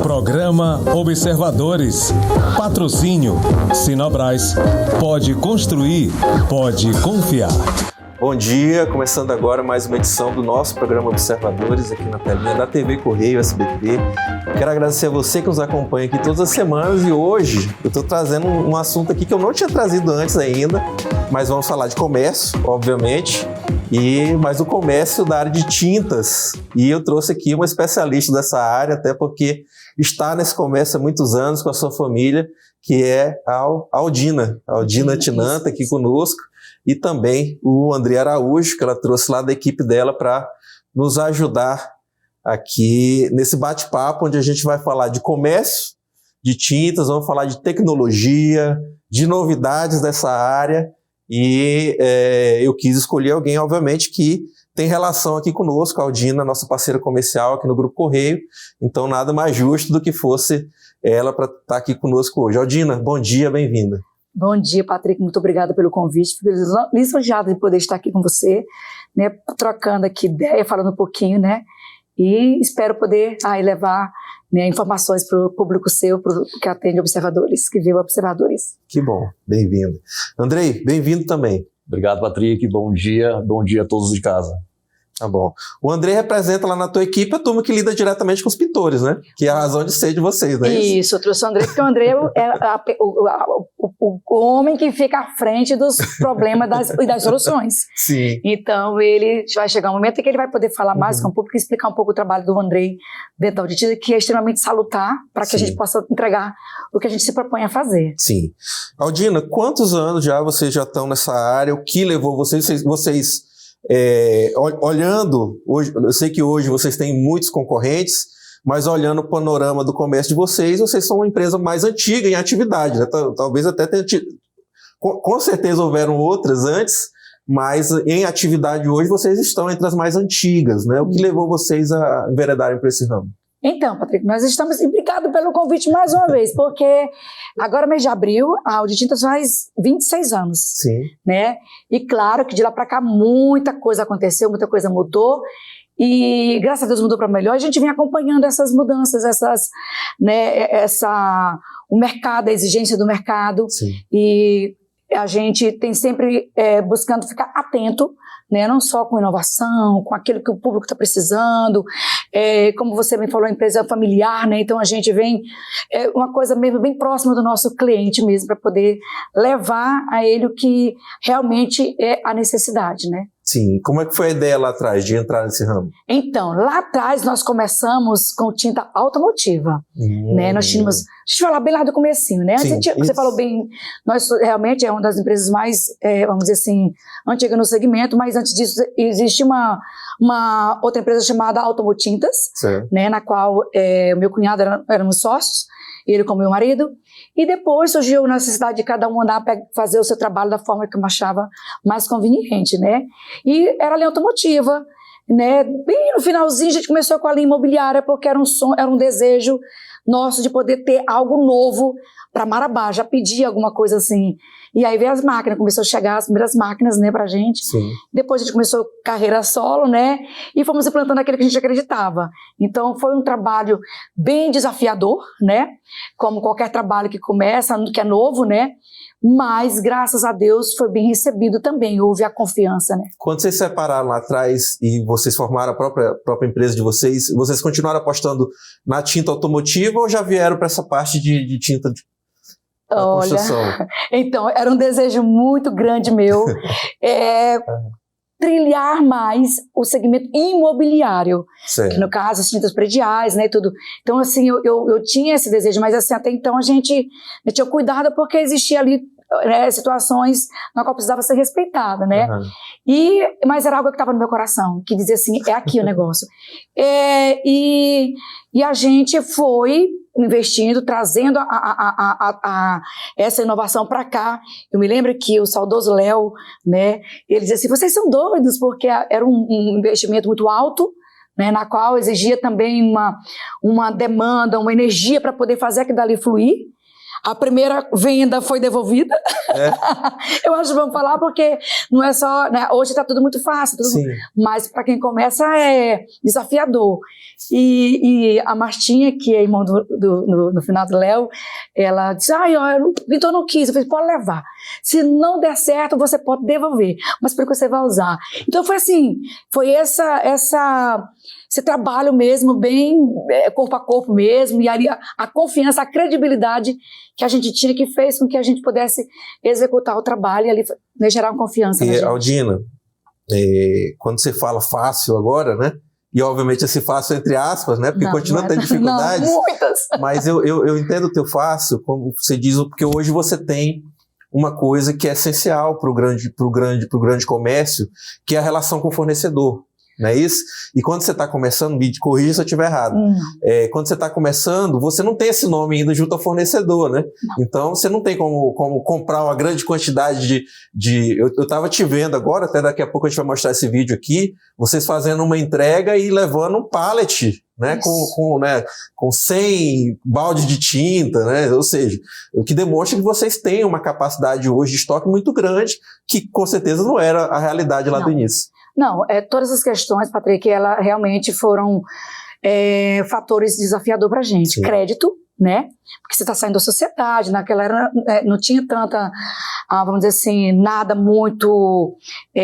Programa Observadores. Patrocínio Sinobras. Pode construir, pode confiar. Bom dia, começando agora mais uma edição do nosso programa Observadores aqui na telinha da TV Correio SBT. Quero agradecer a você que nos acompanha aqui todas as semanas e hoje eu estou trazendo um assunto aqui que eu não tinha trazido antes ainda, mas vamos falar de comércio, obviamente, mas o comércio da área de tintas. E eu trouxe aqui uma especialista dessa área, até porque está nesse comércio há muitos anos com a sua família, que é a Aldina Tinanta aqui conosco. E também o André Araújo, que ela trouxe lá da equipe dela para nos ajudar aqui nesse bate-papo, onde a gente vai falar de comércio, de tintas, vamos falar de tecnologia, de novidades dessa área. E eu quis escolher alguém, obviamente, que tem relação aqui conosco, a Aldina, nossa parceira comercial aqui no Grupo Correio. Então, nada mais justo do que fosse ela para estar aqui conosco hoje. Aldina, bom dia, bem-vinda. Bom dia, Patrick, muito obrigada pelo convite, fico lisonjeada de poder estar aqui com você, né, trocando aqui ideia, falando um pouquinho, né, e espero poder levar, né, informações para o público seu, que atende observadores, que vê observadores. Que bom, bem-vindo. Andrei, bem-vindo também. Obrigado, Patrick, bom dia a todos de casa. Tá bom. O André representa lá na tua equipe a turma que lida diretamente com os pintores, né? Que é a razão de ser de vocês, não é isso? Isso, eu trouxe o André, porque o André é o homem que fica à frente dos problemas e das soluções. Sim. Então, ele vai chegar um momento em que ele vai poder falar mais com o público e explicar um pouco o trabalho do André dentro da auditoria, que é extremamente salutar para que a gente possa entregar o que a gente se propõe a fazer. Sim. Aldina, quantos anos vocês já estão nessa área? O que levou vocês olhando, hoje, eu sei que hoje vocês têm muitos concorrentes, mas olhando o panorama do comércio de vocês são uma empresa mais antiga em atividade, né? Talvez até tenha tido, com certeza houveram outras antes, mas em atividade hoje vocês estão entre as mais antigas, né? O que levou vocês a enveredarem para esse ramo? Então, Patrick, nós estamos, e obrigado pelo convite mais uma vez, porque agora, mês de abril, a Auditintas faz 26 anos. Sim. Né? E claro que de lá para cá muita coisa aconteceu, muita coisa mudou, e graças a Deus mudou para melhor. A gente vem acompanhando essas mudanças, o mercado, a exigência do mercado. Sim. E a gente tem sempre buscando ficar atento, né, não só com inovação, com aquilo que o público está precisando, como você bem falou, a empresa familiar, né, então a gente vem uma coisa mesmo bem próxima do nosso cliente mesmo, para poder levar a ele o que realmente é a necessidade, né. Sim, como é que foi a ideia lá atrás de entrar nesse ramo? Então, lá atrás nós começamos com tinta automotiva, né, nós tínhamos, deixa eu falar bem lá do comecinho, né, Sim, você falou bem, nós realmente é uma das empresas mais, vamos dizer assim, antiga no segmento, mas antes disso existe uma outra empresa chamada Automotintas, né, na qual o meu cunhado éramos sócios, ele com meu marido, e depois surgiu a necessidade de cada um andar para fazer o seu trabalho da forma que eu achava mais conveniente, né? E era a linha automotiva, né? Bem no finalzinho a gente começou com a linha imobiliária, porque era um desejo nosso de poder ter algo novo para Marabá, já pedia alguma coisa assim. E aí veio as máquinas, começou a chegar as primeiras máquinas, né, pra gente. Sim. Depois a gente começou carreira solo, né, e fomos implantando aquilo que a gente acreditava. Então foi um trabalho bem desafiador, né, como qualquer trabalho que começa, que é novo, né, mas graças a Deus foi bem recebido também, houve a confiança, né. Quando vocês se separaram lá atrás e vocês formaram a própria empresa de vocês continuaram apostando na tinta automotiva ou já vieram para essa parte de tinta da construção? Então, era um desejo muito grande meu, trilhar mais o segmento imobiliário, que no caso as tintas prediais, né, tudo. Então, assim, eu tinha esse desejo, mas assim, até então a gente tinha cuidado porque existia ali situações na qual precisava ser respeitada, né? Mas era algo que estava no meu coração, que dizia assim, é aqui o negócio. E a gente foi investindo, trazendo essa inovação para cá. Eu me lembro que o saudoso Léo, né, ele dizia assim, vocês são doidos, porque era um investimento muito alto, né, na qual exigia também uma demanda, uma energia para poder fazer aquilo dali fluir. A primeira venda foi devolvida. Eu acho que vamos falar porque não é só... Né, hoje está tudo muito fácil, mas para quem começa é desafiador. E a Martinha, que é irmã no final do Léo, ela disse, então eu não quis. Eu falei, pode levar. Se não der certo, você pode devolver. Mas porque você vai usar. Então foi assim, foi esse trabalho mesmo, bem corpo a corpo mesmo, e ali a confiança, a credibilidade que a gente tinha, que fez com que a gente pudesse executar o trabalho e ali, né, gerar uma confiança na gente. Aldina, quando você fala fácil agora, né? E obviamente esse fácil entre aspas, né? Porque continua tendo dificuldades. Não, muitas. Mas eu entendo o teu fácil, como você diz, porque hoje você tem uma coisa que é essencial para o grande comércio, que é a relação com o fornecedor. Não é isso? E quando você está começando, me corrija se eu estiver errado, quando você está começando, você não tem esse nome ainda junto ao fornecedor, né? Não. Então você não tem como comprar uma grande quantidade eu estava te vendo agora, até daqui a pouco a gente vai mostrar esse vídeo aqui, vocês fazendo uma entrega e levando um pallet, né, com 100 baldes de tinta, né? Ou seja, o que demonstra que vocês têm uma capacidade hoje de estoque muito grande, que com certeza não era a realidade lá do início. Não, todas as questões, Patrick, elas realmente foram fatores desafiadores para a gente. Sim. Crédito, né? Porque você está saindo da sociedade, naquela era não tinha tanta, vamos dizer assim, nada muito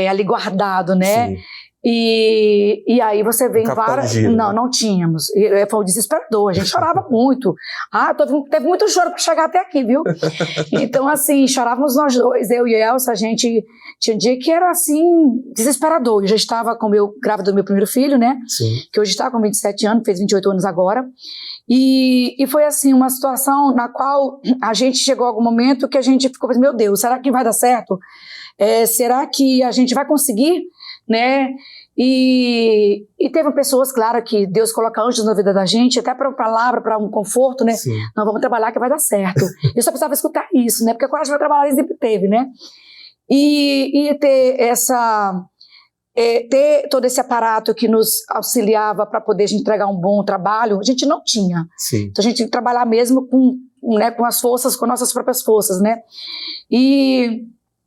ali guardado, né? Sim. E aí você vem várias... Não tínhamos. Foi um desesperador, a gente chorava muito. Teve muito choro para chegar até aqui, viu? Então, assim, chorávamos nós dois, eu e Elsa, a gente... Tinha um dia que era, assim, desesperador. Eu já estava grávida do meu primeiro filho, né? Sim. Que hoje está com 27 anos, fez 28 anos agora. E foi, assim, uma situação na qual a gente chegou a algum momento que a gente ficou pensando, meu Deus, será que vai dar certo? Será que a gente vai conseguir, né? E teve pessoas, claro, que Deus coloca anjos na vida da gente, até para uma palavra, para um conforto, né? Sim. Não, vamos trabalhar que vai dar certo. Eu só precisava escutar isso, né? Porque a coragem vai trabalhar sempre teve, né? E ter ter todo esse aparato que nos auxiliava para poder a gente entregar um bom trabalho, a gente não tinha. Sim. Então a gente tinha que trabalhar mesmo com as forças, com nossas próprias forças, né?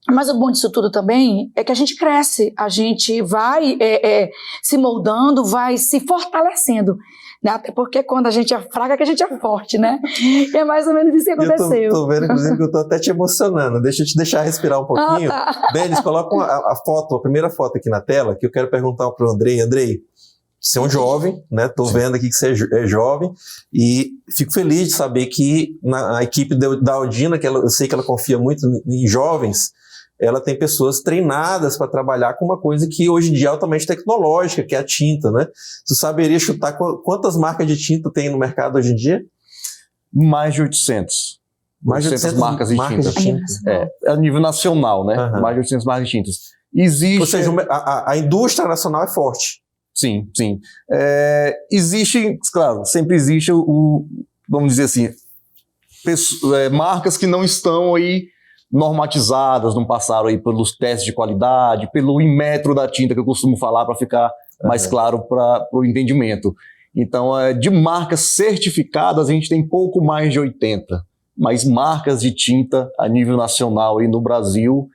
Mas o bom disso tudo também é que a gente cresce, a gente vai se moldando, vai se fortalecendo, né? Até porque quando a gente é fraca, que a gente é forte, né? E é mais ou menos isso que aconteceu. Eu tô vendo, inclusive, que eu tô até te emocionando. Deixa eu te deixar respirar um pouquinho. Denis, coloca a primeira foto aqui na tela, que eu quero perguntar pro Andrei. Andrei, você é um jovem, né? Tô vendo aqui que você é jovem e fico feliz de saber que na equipe da Aldina, que eu sei que ela confia muito em jovens, ela tem pessoas treinadas para trabalhar com uma coisa que hoje em dia é altamente tecnológica, que é a tinta, né? Tu saberia chutar quantas marcas de tinta tem no mercado hoje em dia? Mais de 800. Mais de 800 marcas de tinta. É a nível nacional, né? Uhum. Mais de 800 marcas de tintas. Existe... Ou seja, a indústria nacional é forte. Sim, sim. Existe, claro, sempre existe vamos dizer assim, marcas que não estão aí normatizadas, não passaram aí pelos testes de qualidade, pelo Inmetro da tinta que eu costumo falar para ficar mais claro para o entendimento. Então, de marcas certificadas, a gente tem pouco mais de 80, mas marcas de tinta a nível nacional e no Brasil,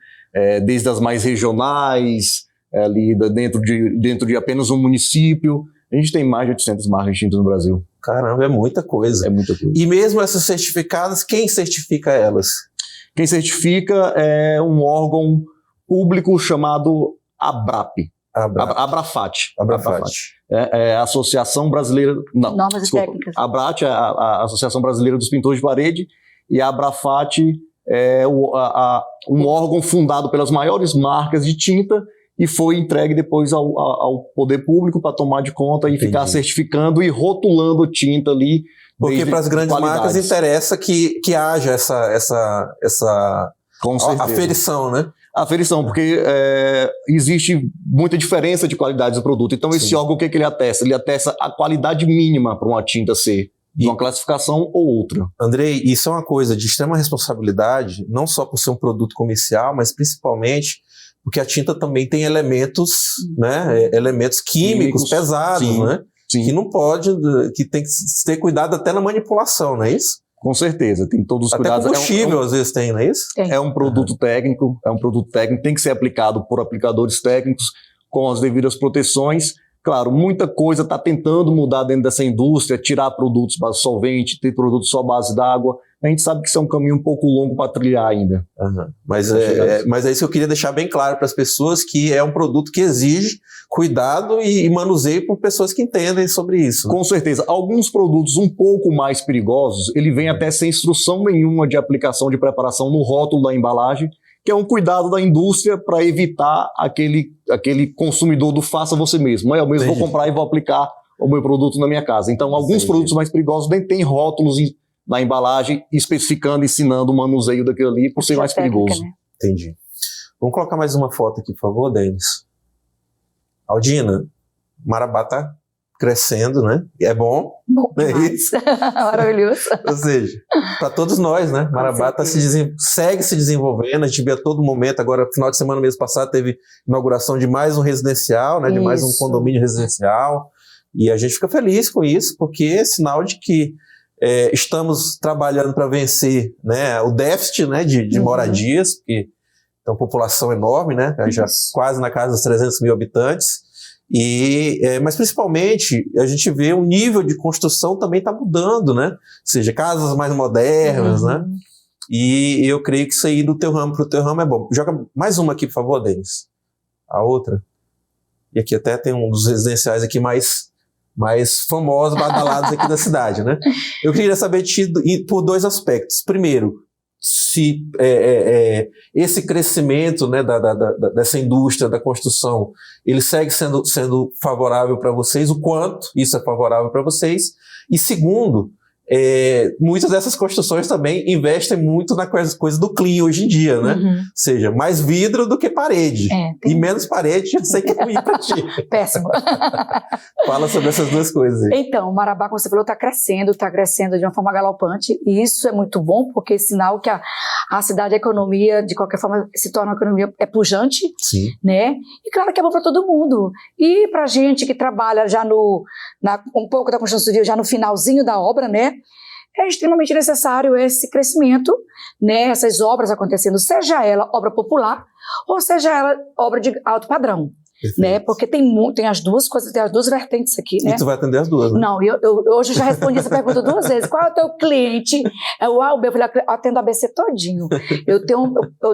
desde as mais regionais, ali dentro de apenas um município, a gente tem mais de 800 marcas de tinta no Brasil. Caramba, é muita coisa. É muita coisa. E mesmo essas certificadas, quem certifica elas? Quem certifica é um órgão público chamado Abrafat. É a Associação Brasileira... Não, Normas e Técnicas. A ABRAT é a Associação Brasileira dos Pintores de Parede e a Abrafat é um órgão fundado pelas maiores marcas de tinta e foi entregue depois ao poder público para tomar de conta e ficar certificando e rotulando tinta ali. Porque para as grandes marcas interessa que haja essa aferição, né? Aferição, porque existe muita diferença de qualidades do produto. Então, esse órgão, o que ele atesta? Ele atesta a qualidade mínima para uma tinta ser de uma classificação ou outra. Andrei, isso é uma coisa de extrema responsabilidade, não só por ser um produto comercial, mas principalmente porque a tinta também tem elementos, né? Elementos químicos pesados, né? Sim. Que não pode, que tem que ter cuidado até na manipulação, não é isso? Com certeza, tem todos os Até cuidados. combustível às vezes tem, não é isso? Tem. É um produto técnico, tem que ser aplicado por aplicadores técnicos com as devidas proteções. Claro, muita coisa está tentando mudar dentro dessa indústria, tirar produtos base solvente, ter produtos só base d'água. A gente sabe que isso é um caminho um pouco longo para trilhar ainda. Mas é isso que eu queria deixar bem claro para as pessoas, que é um produto que exige cuidado e manuseio por pessoas que entendem sobre isso. Com certeza. Alguns produtos um pouco mais perigosos, ele vem até sem instrução nenhuma de aplicação de preparação no rótulo da embalagem, que é um cuidado da indústria para evitar aquele consumidor do faça você mesmo. Eu mesmo vou comprar e vou aplicar o meu produto na minha casa. Então, alguns produtos mais perigosos nem têm rótulos na embalagem especificando, ensinando o manuseio daquilo ali por ser mais perigoso. Né? Entendi. Vamos colocar mais uma foto aqui, por favor, Denis. Aldina, Marabá está crescendo, né? E é bom. Bom, é isso. Maravilhoso. Ou seja, para todos nós, né? Marabá segue se desenvolvendo. A gente vê a todo momento. Agora, final de semana, mês passado, teve inauguração de mais um residencial, né? De mais um condomínio residencial. E a gente fica feliz com isso, porque é sinal de que estamos trabalhando para vencer, né, o déficit, né, de moradias, porque tem uma população enorme, né? Já quase na casa dos 300 mil habitantes. Mas principalmente a gente vê o nível de construção também está mudando, né? Ou seja, casas mais modernas, né? E eu creio que isso aí do teu ramo para o teu ramo é bom. Joga mais uma aqui, por favor, Denis. A outra. E aqui até tem um dos residenciais aqui mais famosos, badalados aqui da cidade, né? Eu queria saber de ti por dois aspectos. Primeiro, se esse crescimento, né, dessa indústria da construção, ele segue sendo favorável para vocês, o quanto isso é favorável para vocês. E segundo, muitas dessas construções também investem muito na coisa do clean hoje em dia, né? Ou seja, mais vidro do que parede. E menos parede, já sei que é ruim para ti. Péssimo. Fala sobre essas duas coisas aí. Então, o Marabá, como você falou, está crescendo de uma forma galopante, e isso é muito bom, porque é sinal que a cidade, a economia, de qualquer forma, se torna uma economia pujante. Sim. Né? E claro que é bom para todo mundo. E para a gente que trabalha já um pouco da construção civil, já no finalzinho da obra, né? É extremamente necessário esse crescimento, né? Essas obras acontecendo, seja ela obra popular ou seja ela obra de alto padrão. Né? Porque tem as duas coisas, tem as duas vertentes aqui, né? E tu vai atender as duas, né? Não, eu hoje já respondi essa pergunta 2 vezes. Qual é o teu cliente? É o A ou B? Eu falei, eu atendo a ABC todinho. Eu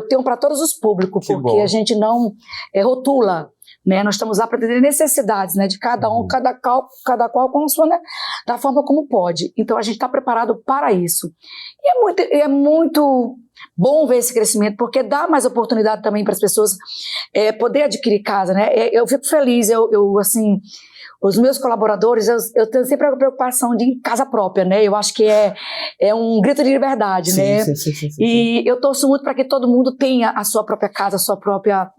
tenho para todos os públicos, porque a gente não rotula, né? Nós estamos lá para atender necessidades, né? De cada um, cada qual com a sua, né? Da forma como pode. Então a gente está preparado para isso. E é muito bom ver esse crescimento, porque dá mais oportunidade também para as pessoas poder adquirir casa, né? Eu fico feliz, assim, os meus colaboradores, eu tenho sempre a preocupação de casa própria, né? Eu acho que é um grito de liberdade, sim, né? Sim. E eu torço muito para que todo mundo tenha a sua própria casa, a sua própria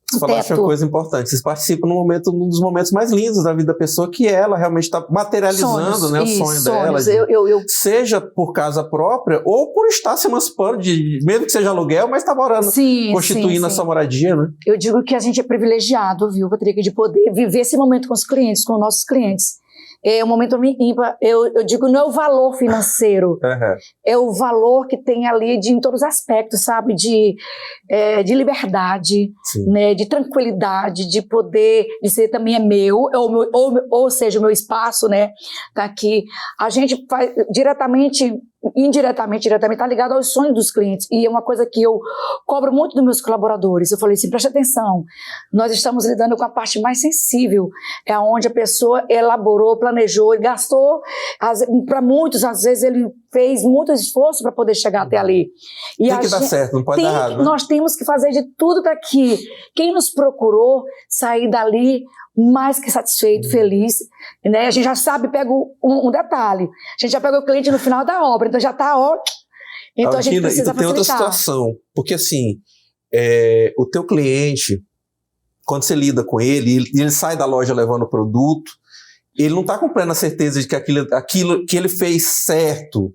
Você falaste uma coisa importante, vocês participam num dos momentos mais lindos da vida da pessoa, que ela realmente está materializando, sonhos, né, o sonho dela. Seja por casa própria ou por estar se emancipando, mesmo que seja aluguel, mas está morando, constituindo a sua moradia, né? Eu digo que a gente é privilegiado, viu, Patrick, de poder viver esse momento com os clientes, com nossos clientes. É um momento ímpar. Eu digo, não é o valor financeiro, é o valor que tem ali em todos os aspectos, sabe? De liberdade, né? De tranquilidade, de poder dizer também é meu, ou seja, o meu espaço, né? Tá aqui. A gente faz indiretamente está ligado aos sonhos dos clientes, e é uma coisa que eu cobro muito dos meus colaboradores. Eu falei assim, preste atenção, nós estamos lidando com a parte mais sensível, é onde a pessoa elaborou, planejou e gastou, para muitos, às vezes ele fez muito esforço para poder chegar até ali. E tem que dar certo, não pode dar errado, né? Nós temos que fazer de tudo para que quem nos procurou sair dali mais que satisfeito, feliz, né? A gente já sabe, pega um detalhe, a gente já pega o cliente no final da obra, então já está ótimo. Então a gente precisa facilitar. Tem outra situação, porque assim, o teu cliente, quando você lida com ele, e ele sai da loja levando o produto, ele não está com plena certeza de que aquilo que ele fez certo. Ou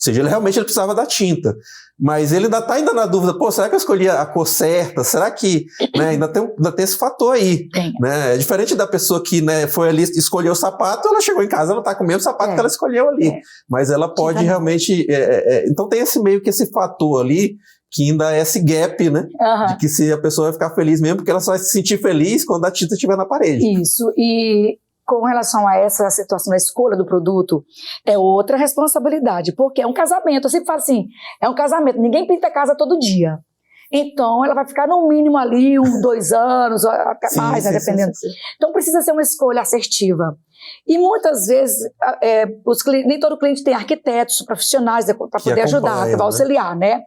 seja, ele realmente precisava da tinta. Mas ele ainda na dúvida, será que eu escolhi a cor certa? Será que, né, ainda tem esse fator aí, né? É diferente da pessoa que, né, foi ali, escolheu o sapato, ela chegou em casa, ela está com o mesmo sapato que ela escolheu ali. Mas ela pode realmente... então tem meio que esse fator ali, que ainda é esse gap, né? De que se a pessoa vai ficar feliz mesmo, porque ela só vai se sentir feliz quando a tinta estiver na parede. Isso, e com relação a essa situação da escolha do produto, é outra responsabilidade, porque é um casamento. Eu sempre falo assim, é um casamento, ninguém pinta a casa todo dia. Então, ela vai ficar no mínimo ali 2 anos, até mais, né, dependendo. Sim. Então, precisa ser uma escolha assertiva. E muitas vezes, nem todo cliente tem arquitetos profissionais para poder ajudar, para auxiliar, né?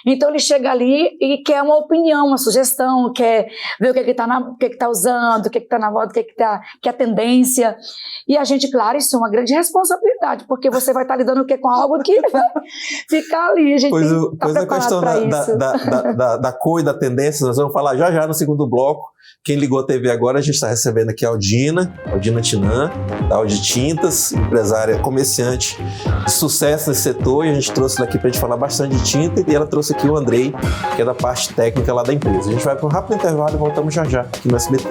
Então ele chega ali e quer uma opinião, uma sugestão, quer ver o que está usando, o que está na moda, que é a tendência. E a gente, claro, isso é uma grande responsabilidade, porque você vai estar lidando com algo que vai ficar ali. A gente pois a questão da cor e da tendência, nós vamos falar já no segundo bloco. Quem ligou a TV agora, a gente está recebendo aqui a Aldina Tinan, da Audi Tintas, empresária, comerciante de sucesso nesse setor, e a gente trouxe ela aqui para a gente falar bastante de tinta, e ela trouxe aqui o Andrei, que é da parte técnica lá da empresa. A gente vai para um rápido intervalo e voltamos já aqui no SBT.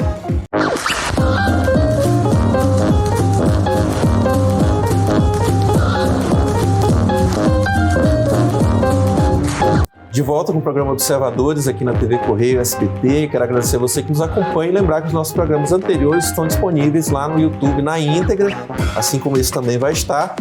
De volta com o programa Observadores aqui na TV Correio SBT. Quero agradecer a você que nos acompanha e lembrar que os nossos programas anteriores estão disponíveis lá no YouTube na íntegra, assim como esse também vai estar.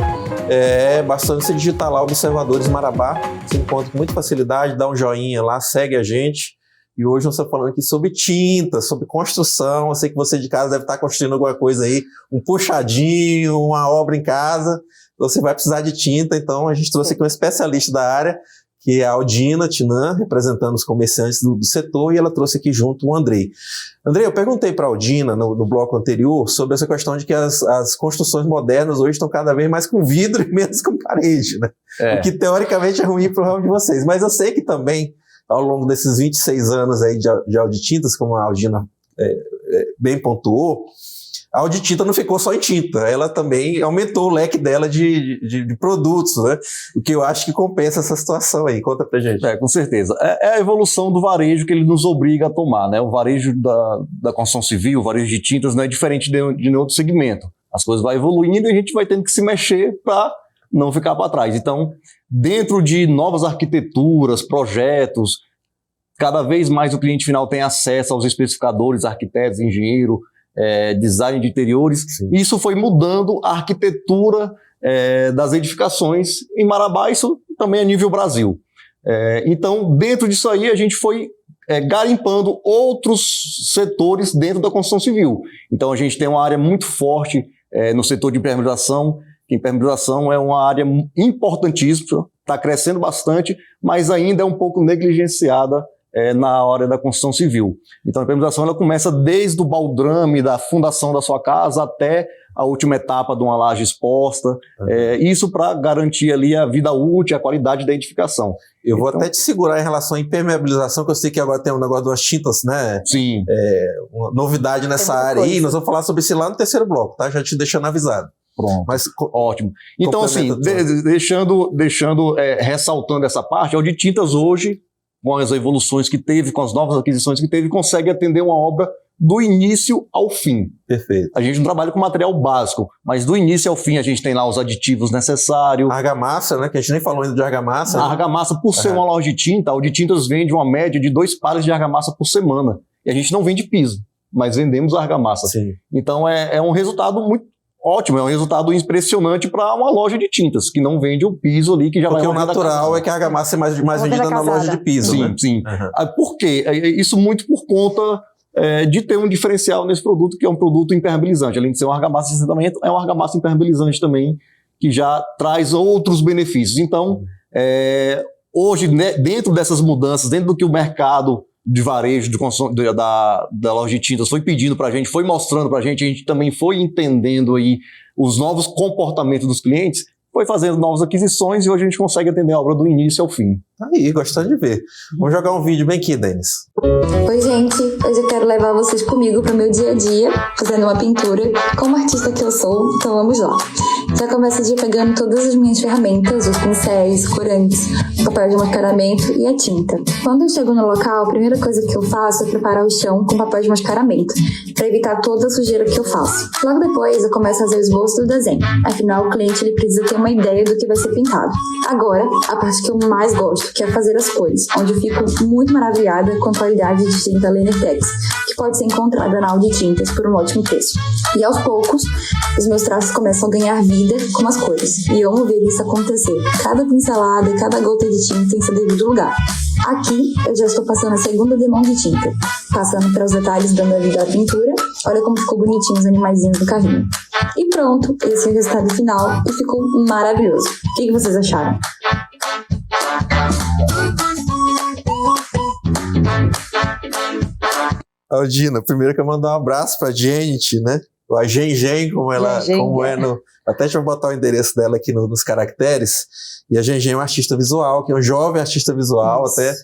Bastante você digitar lá Observadores Marabá, você encontra com muita facilidade, dá um joinha lá, segue a gente. E hoje nós estamos falando aqui sobre tinta, sobre construção. Eu sei que você de casa deve estar construindo alguma coisa aí, um puxadinho, uma obra em casa. Você vai precisar de tinta, então a gente trouxe aqui um especialista da área, que é a Aldina Tinan, representando os comerciantes do setor, e ela trouxe aqui junto o Andrei. Andrei, eu perguntei para a Aldina no bloco anterior sobre essa questão de que as construções modernas hoje estão cada vez mais com vidro e menos com parede, né? O que teoricamente é ruim para o ramo de vocês. Mas eu sei que também, ao longo desses 26 anos aí de Audi Tintas, como a Aldina bem pontuou, a Audi Tinta não ficou só em tinta, ela também aumentou o leque dela de produtos, né? O que eu acho que compensa essa situação aí. Conta pra gente. Com certeza. É a evolução do varejo que ele nos obriga a tomar, né? O varejo da construção civil, o varejo de tintas não é diferente de nenhum outro segmento. As coisas vão evoluindo e a gente vai tendo que se mexer para não ficar para trás. Então, dentro de novas arquiteturas, projetos, cada vez mais o cliente final tem acesso aos especificadores, arquitetos, engenheiro, design de interiores. Sim. Isso foi mudando a arquitetura das edificações em Marabá, isso também a nível Brasil. Então, dentro disso aí, a gente foi garimpando outros setores dentro da construção civil. Então, a gente tem uma área muito forte no setor de impermeabilização, que impermeabilização é uma área importantíssima, está crescendo bastante, mas ainda é um pouco negligenciada na hora da construção civil. Então a impermeabilização ela começa desde o baldrame, da fundação da sua casa até a última etapa de uma laje exposta, isso para garantir ali a vida útil, a qualidade da edificação. Eu vou até te segurar em relação à impermeabilização, que eu sei que agora tem um negócio de umas tintas, né? Sim. Uma novidade nessa área aí, nós vamos falar sobre isso lá no terceiro bloco, tá? Já te deixando avisado. Pronto. Mas, ótimo. Então assim, ressaltando essa parte, a Audi Tintas hoje, com as evoluções que teve, com as novas aquisições que teve, consegue atender uma obra do início ao fim. Perfeito. A gente não trabalha com material básico, mas do início ao fim a gente tem lá os aditivos necessários. A argamassa, né? Que a gente nem falou ainda de argamassa. A argamassa, por ser uma loja de tinta, a Audi Tintas vende uma média de 2 pares de argamassa por semana. E a gente não vende piso, mas vendemos argamassa. Sim. Então é um resultado muito ótimo, é um resultado impressionante para uma loja de tintas, que não vende o piso ali, que já porque vai... Porque o natural é que a argamassa é mais vendida na loja de piso, sim, né? Sim. Por quê? Isso muito por conta de ter um diferencial nesse produto, que é um produto impermeabilizante. Além de ser uma argamassa de assentamento, é uma argamassa impermeabilizante também, que já traz outros benefícios. Então, hoje, né, dentro dessas mudanças, dentro do que o mercado de varejo da loja de tintas foi pedindo para a gente, foi mostrando para a gente também foi entendendo aí os novos comportamentos dos clientes, foi fazendo novas aquisições e hoje a gente consegue atender a obra do início ao fim. Aí, gostando de ver. Vamos jogar um vídeo bem aqui, Denis. Oi, gente. Hoje eu quero levar vocês comigo para o meu dia a dia, fazendo uma pintura como artista que eu sou, então vamos lá. Já começo o dia pegando todas as minhas ferramentas, os pincéis, corantes, papel de mascaramento e a tinta. Quando eu chego no local, a primeira coisa que eu faço é preparar o chão com papel de mascaramento, para evitar toda a sujeira que eu faço. Logo depois, eu começo a fazer o esboço do desenho. Afinal, o cliente ele precisa ter uma ideia do que vai ser pintado. Agora, a parte que eu mais gosto, que é fazer as cores, onde eu fico muito maravilhada com a qualidade de tinta Lenertex, que pode ser encontrada na Audi Tintas por um ótimo preço. E aos poucos, os meus traços começam a ganhar vida com as cores. E eu amo ver isso acontecer. Cada pincelada, cada gota de tinta em seu devido lugar. Aqui, eu já estou passando a segunda demão de tinta, passando para os detalhes dando a vida à pintura. Olha como ficou bonitinho os animaizinhos do carrinho. E pronto, esse é o resultado final e ficou maravilhoso. O que vocês acharam? Aldina, primeiro que eu mandar um abraço pra Janet, né? A Gen, como é no... Até deixa eu botar o endereço dela aqui nos caracteres. E a Gen é uma artista visual, que é um jovem artista visual. Nossa. Até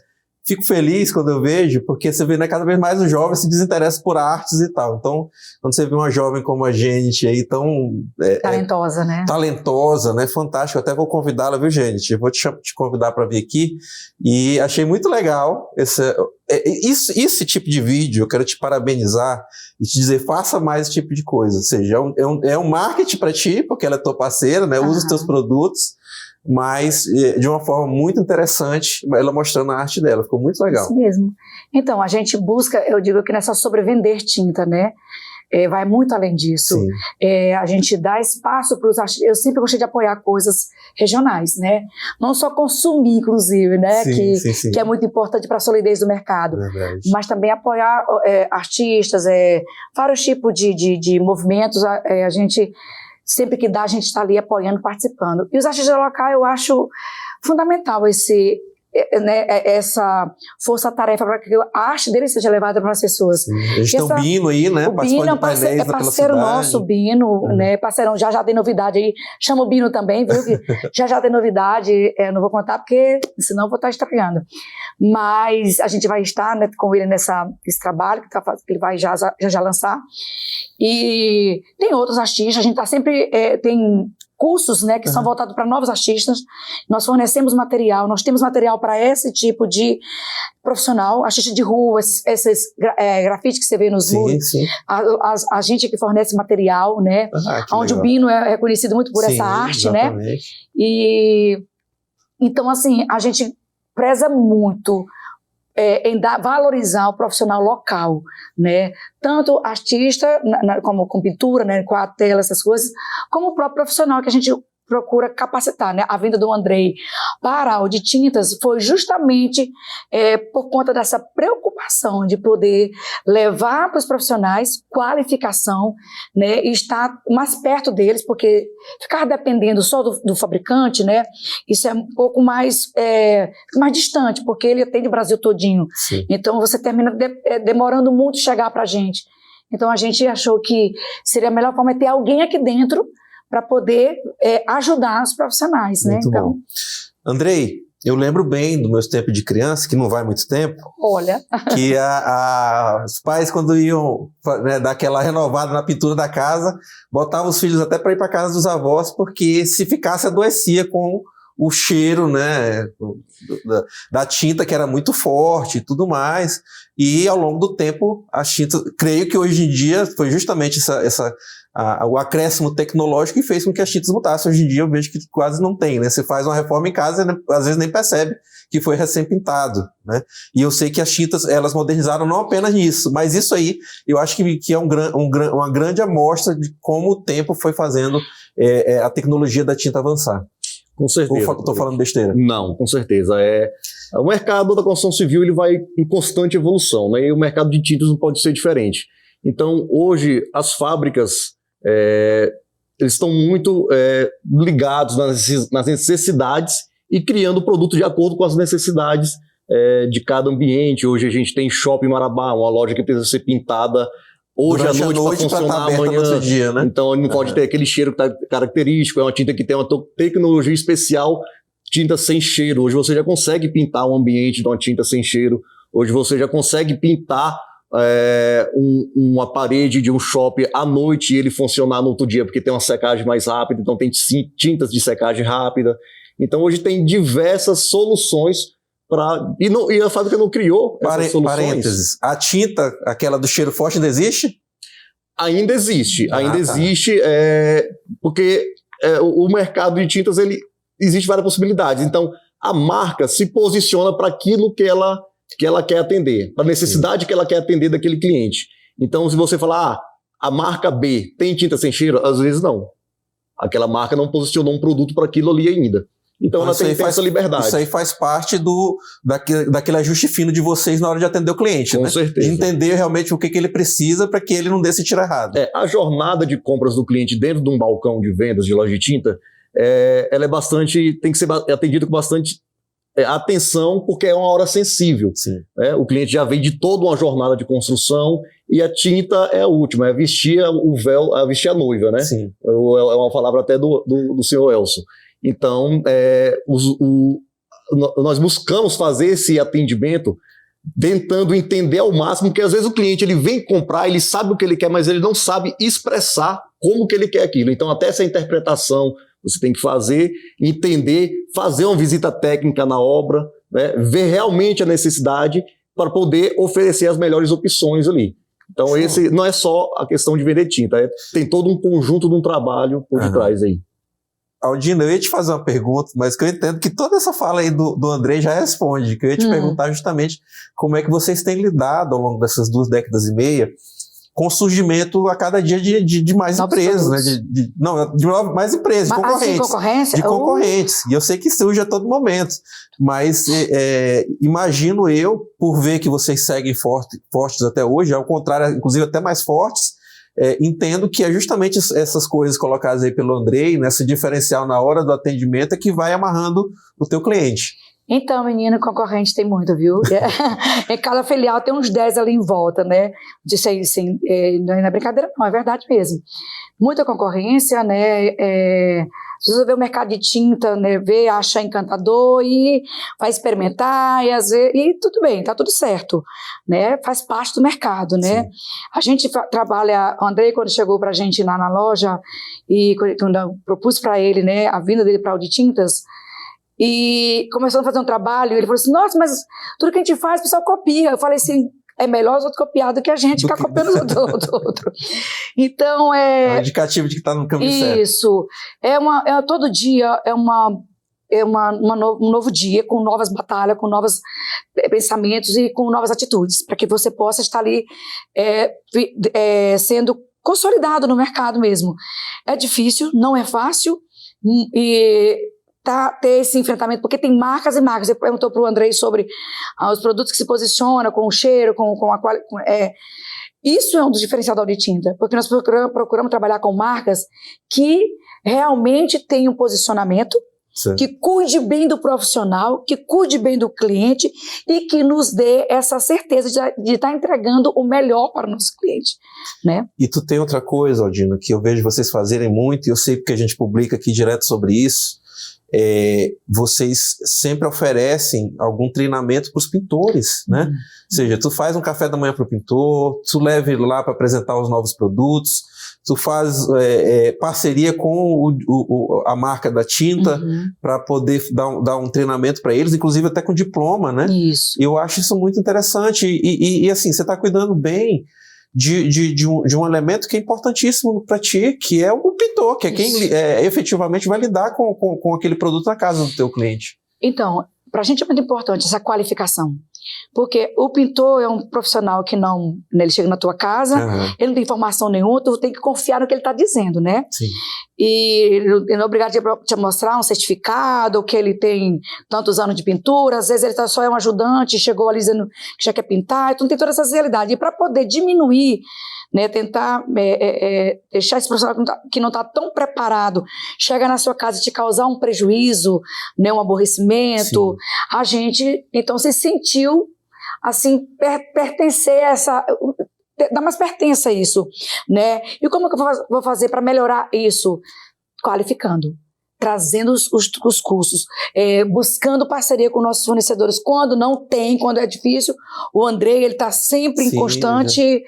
fico feliz quando eu vejo, porque você vê, né, cada vez mais o jovem se desinteressa por artes e tal. Então, quando você vê uma jovem como a Janet aí, tão... talentosa, né? Talentosa, né? Fantástico. Eu até vou convidá-la, viu, Janet? Eu vou te convidar para vir aqui. E achei muito legal esse tipo de vídeo. Eu quero te parabenizar e te dizer, faça mais esse tipo de coisa. Ou seja, é um marketing para ti, porque ela é tua parceira, né? Usa os teus produtos, mas de uma forma muito interessante, ela mostrando a arte dela. Ficou muito legal. Isso mesmo. Então, a gente busca, eu digo que nessa sobrevender tinta, né? Vai muito além disso. A gente dá espaço para os artistas. Eu sempre gostei de apoiar coisas regionais, né? Não só consumir, inclusive, né? Sim. Que é muito importante para a solidez do mercado. Verdade. Mas também apoiar artistas, vários tipos de movimentos. A gente, sempre que dá, a gente está ali apoiando, participando. E os artistas locais, eu acho fundamental essa força-tarefa para que a arte dele seja levada para as pessoas. Sim. A gente tem o Bino aí, né? O Bino é parceiro nosso, o Bino, né? Parceirão, já tem novidade aí. Chama o Bino também, viu? Que já tem novidade, não vou contar porque senão eu vou estar estragando. Mas a gente vai estar, né, com ele nesse trabalho que ele vai já lançar. E tem outros artistas, a gente está sempre... tem cursos, né, que são voltados para novos artistas. Nós fornecemos material, nós temos material para esse tipo de profissional, artista de rua, esses grafites que você vê nos muros. Sim. A gente que fornece material, né, onde legal. O Bino é reconhecido muito por essa arte, exatamente. Né, e então, assim, a gente preza muito em valorizar o profissional local, né? Tanto artista, como com pintura, né, com a tela, essas coisas, como o próprio profissional que a gente procura capacitar, né? A vinda do Andrei para a Audi Tintas foi justamente por conta dessa preocupação de poder levar para os profissionais qualificação, né? E estar mais perto deles, porque ficar dependendo só do fabricante, né? Isso é um pouco mais distante, porque ele atende o Brasil todinho. Sim. Então você termina demorando muito chegar para a gente. Então a gente achou que seria a melhor forma ter alguém aqui dentro para poder ajudar os profissionais, né? Muito bom. Andrei, eu lembro bem do meus tempos de criança, que não vai muito tempo. Olha. Que os pais, quando iam, né, dar aquela renovada na pintura da casa, botavam os filhos até para ir para casa dos avós, porque se ficasse adoecia com o cheiro, né, da tinta, que era muito forte e tudo mais. E ao longo do tempo, as tintas, creio que hoje em dia foi justamente o acréscimo tecnológico que fez com que as tintas mudassem. Hoje em dia eu vejo que quase não tem, né? Você faz uma reforma em casa e às vezes nem percebe que foi recém-pintado, né? E eu sei que as tintas, elas modernizaram não apenas nisso, mas isso aí eu acho que é uma grande amostra de como o tempo foi fazendo a tecnologia da tinta avançar. Com certeza. Estou falando besteira? Não, com certeza. O mercado da construção civil ele vai em constante evolução, né? E o mercado de tintas não pode ser diferente. Então, hoje, as fábricas eles estão muito ligados nas necessidades e criando produtos de acordo com as necessidades de cada ambiente. Hoje a gente tem Shopping Marabá, uma loja que precisa ser pintada hoje à noite para funcionar amanhã. No dia, né? Então não pode ter aquele cheiro que tá característico, é uma tinta que tem uma tecnologia especial, tinta sem cheiro. Hoje você já consegue pintar um ambiente de uma tinta sem cheiro. Hoje você já consegue pintar uma parede de um shopping à noite e ele funcionar no outro dia porque tem uma secagem mais rápida, então tem tintas de secagem rápida. Então hoje tem diversas soluções e a fábrica não criou essas soluções. Parênteses, a tinta, aquela do cheiro forte, ainda existe? Ainda existe, existe, porque o mercado de tintas, existe várias possibilidades. Então a marca se posiciona para aquilo que ela quer atender, para a necessidade que ela quer atender daquele cliente. Então, se você falar, a marca B tem tinta sem cheiro, às vezes não. Aquela marca não posicionou um produto para aquilo ali ainda. Então ela tem essa liberdade. Isso aí faz parte daquele ajuste fino de vocês na hora de atender o cliente, Com né? certeza. De entender realmente o que ele precisa para que ele não dê esse tiro errado. A jornada de compras do cliente dentro de um balcão de vendas de loja de tinta, ela tem que ser atendida com bastante atenção, porque é uma hora sensível. O cliente já vem de toda uma jornada de construção e a tinta é a última, é vestir o véu, vestir a noiva, né? Sim. É uma palavra até do senhor Elson. Então, nós buscamos fazer esse atendimento tentando entender ao máximo, porque às vezes o cliente ele vem comprar, ele sabe o que ele quer, mas ele não sabe expressar como que ele quer aquilo. Então, até essa interpretação você tem que fazer, entender, fazer uma visita técnica na obra, né, ver realmente a necessidade para poder oferecer as melhores opções ali. Então, esse não é só a questão de vender tinta, tem todo um conjunto de um trabalho por detrás aí. Aldino, eu ia te fazer uma pergunta, mas que eu entendo que toda essa fala aí do Andrei já responde, que eu ia te perguntar justamente como é que vocês têm lidado ao longo dessas 2 décadas e meia com o surgimento a cada dia de mais empresas, né? De mais empresas, concorrentes. De concorrentes. E eu sei que surge a todo momento. Mas imagino eu, por ver que vocês seguem fortes até hoje, ao contrário, inclusive até mais fortes, entendo que é justamente essas coisas colocadas aí pelo Andrei, nesse diferencial na hora do atendimento, é que vai amarrando o teu cliente. Então, menino, concorrente tem muito, viu? Em cada filial tem uns 10 ali em volta, né? Não é brincadeira, não, é verdade mesmo. Muita concorrência, né? Se você vê o mercado de tinta, né? Acha encantador e vai experimentar, e tudo bem, tá tudo certo, né? Faz parte do mercado, né? Sim. A gente trabalha, o Andrei, quando chegou pra gente lá na loja, e quando eu propus pra ele, né, a vinda dele pra Audi Tintas, e começou a fazer um trabalho, ele falou assim, nossa, mas tudo que a gente faz, o pessoal copia. Eu falei assim, é melhor os outros copiar do que a gente ficar copiando os outros. Então, é um indicativo de que está no caminho certo. Isso. Todo dia um novo dia, com novas batalhas, com novos pensamentos e com novas atitudes, para que você possa estar ali sendo consolidado no mercado mesmo. É difícil, não é fácil, ter esse enfrentamento, porque tem marcas e marcas. Você perguntou para o Andrei sobre os produtos que se posicionam com o cheiro, com a qualidade. Isso é um dos diferenciais da Audi Tinta, porque nós procuramos trabalhar com marcas que realmente tenham um posicionamento, certo, que cuide bem do profissional, que cuide bem do cliente e que nos dê essa certeza de estar entregando o melhor para o nosso cliente, né? E tu tem outra coisa, Aldino, que eu vejo vocês fazerem muito, e eu sei porque a gente publica aqui direto sobre isso. Vocês sempre oferecem algum treinamento para os pintores, né? Ou seja, tu faz um café da manhã para o pintor, tu leva ele lá para apresentar os novos produtos, tu faz parceria com a marca da tinta para poder dar um treinamento para eles, inclusive até com diploma, né? Isso. Eu acho isso muito interessante e assim, você está cuidando bem de um elemento que é importantíssimo para ti, que é o pintor, que é quem efetivamente vai lidar com aquele produto na casa do teu cliente. Então, para a gente é muito importante essa qualificação, porque o pintor é um profissional que não, né, ele chega na tua casa, ele não tem informação nenhuma, tu tem que confiar no que ele está dizendo, né? Sim. E ele não é obrigado a te mostrar um certificado, que ele tem tantos anos de pintura, às vezes ele só é um ajudante, chegou ali dizendo que já quer pintar, então tem toda essa realidade. E para poder diminuir, né, tentar deixar esse profissional que não está tão preparado, chega na sua casa e te causar um prejuízo, né, um aborrecimento, sim, a gente então se sentiu assim, pertencer a essa, dar mais pertença a isso, né? E como que eu vou fazer para melhorar isso? Qualificando. trazendo os custos, buscando parceria com nossos fornecedores. Quando não tem, quando é difícil, o Andrei, ele está sempre em constante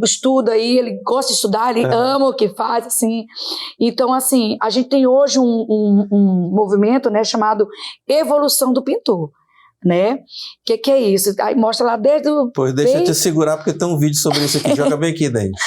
estudo aí, ele gosta de estudar, ele ama o que faz, assim. Então, assim, a gente tem hoje um movimento, né, chamado Evolução do Pintor. Né? Que é isso? Aí mostra lá desde o... Pois deixa eu te segurar, porque tem um vídeo sobre isso aqui. Joga bem aqui, Denis.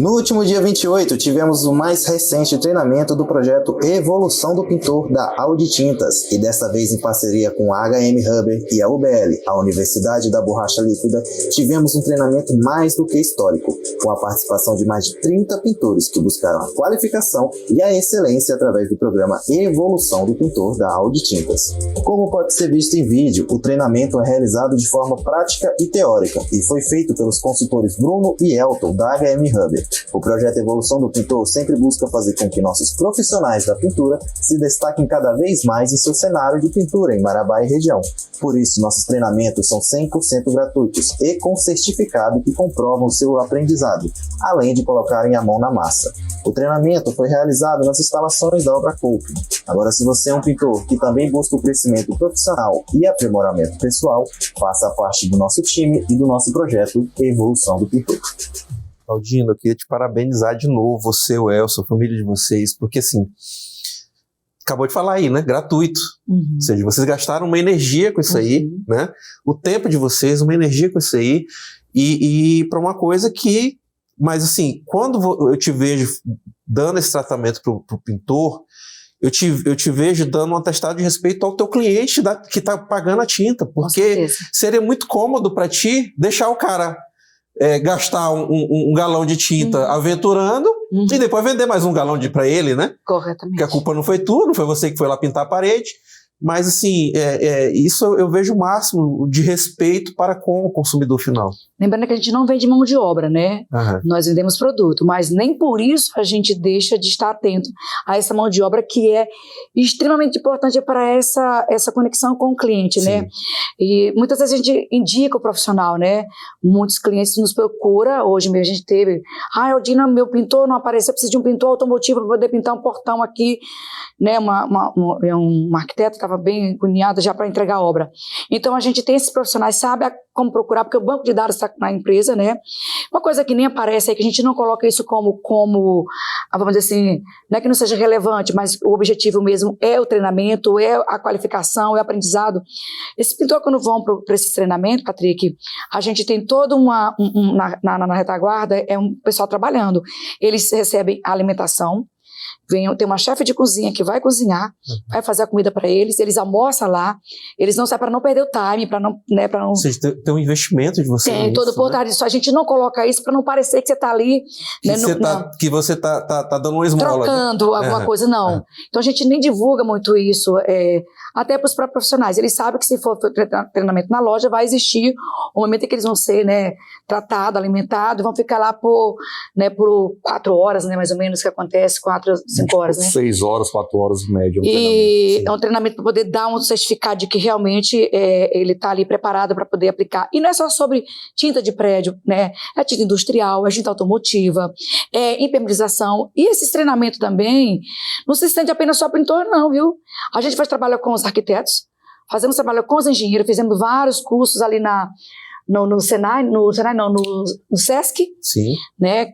No último dia 28, tivemos o mais recente treinamento do projeto Evolução do Pintor da Audi Tintas, e desta vez em parceria com a HM Huber e a UBL, a Universidade da Borracha Líquida, tivemos um treinamento mais do que histórico, com a participação de mais de 30 pintores que buscaram a qualificação e a excelência através do programa Evolução do Pintor da Audi Tintas. Como pode ser visto em vídeo, o treinamento é realizado de forma prática e teórica, e foi feito pelos consultores Bruno e Elton, da HM Huber. O projeto Evolução do Pintor sempre busca fazer com que nossos profissionais da pintura se destaquem cada vez mais em seu cenário de pintura em Marabá e região. Por isso, nossos treinamentos são 100% gratuitos e com certificado que comprovam o seu aprendizado, além de colocarem a mão na massa. O treinamento foi realizado nas instalações da Obra Coping. Agora, se você é um pintor que também busca o crescimento profissional e aprimoramento pessoal, faça parte do nosso time e do nosso projeto Evolução do Pintor. Claudino, eu queria te parabenizar de novo, você, o Elson, a família de vocês, porque assim, acabou de falar aí, né? Gratuito. Ou seja, vocês gastaram uma energia com isso aí, né? O tempo de vocês, uma energia com isso aí, e para uma coisa que... Mas assim, quando eu te vejo dando esse tratamento pro pintor, eu te vejo dando um atestado de respeito ao teu cliente que está pagando a tinta, porque seria muito cômodo para ti deixar o cara... gastar um galão de tinta aventurando e depois vender mais um galão para ele, né? Corretamente. Porque a culpa não foi tua, não foi você que foi lá pintar a parede. Mas, assim, isso eu vejo o máximo de respeito para com o consumidor final. Lembrando que a gente não vende mão de obra, né? Nós vendemos produto, mas nem por isso a gente deixa de estar atento a essa mão de obra que é extremamente importante para essa conexão com o cliente, né? E muitas vezes a gente indica o profissional, né? Muitos clientes nos procuram, hoje mesmo a gente teve, Aldina, meu pintor não apareceu, preciso de um pintor automotivo para poder pintar um portão aqui, né? Um arquiteto estava bem agoniado já para entregar a obra. Então a gente tem esses profissionais, sabe como procurar, porque o banco de dados está na empresa, né? Uma coisa que nem aparece é que a gente não coloca isso como vamos dizer assim, não é que não seja relevante, mas o objetivo mesmo é o treinamento, é a qualificação, é o aprendizado. Esse pintor, quando vão para esse treinamento, Patrick, a gente tem todo na retaguarda, um pessoal trabalhando. Eles recebem a alimentação, tem uma chefe de cozinha que vai cozinhar, vai fazer a comida para eles almoçam lá, eles não saem para não perder o time, para não... Ou seja, tem um investimento de você. Tem, todo por trás disso. A gente não coloca isso para não parecer que você está ali... Que você está dando uma esmola. Trocando alguma coisa, não. Então a gente nem divulga muito isso, até para os próprios profissionais. Eles sabem que se for treinamento na loja, vai existir o momento em que eles vão ser, né, tratados, alimentados, vão ficar lá por 4 horas, né, mais ou menos, que acontece, 4, 5 horas, né? 6 horas, 4 horas em média. É um treinamento para poder dar um certificado de que realmente ele está ali preparado para poder aplicar. E não é só sobre tinta de prédio, né? É tinta industrial, é tinta automotiva, é impermeabilização. E esse treinamento também não se estende apenas só para pintor, não, viu? A gente faz trabalho com os arquitetos, fazemos trabalho com os engenheiros, fizemos vários cursos ali no Senai, no Sesc, né?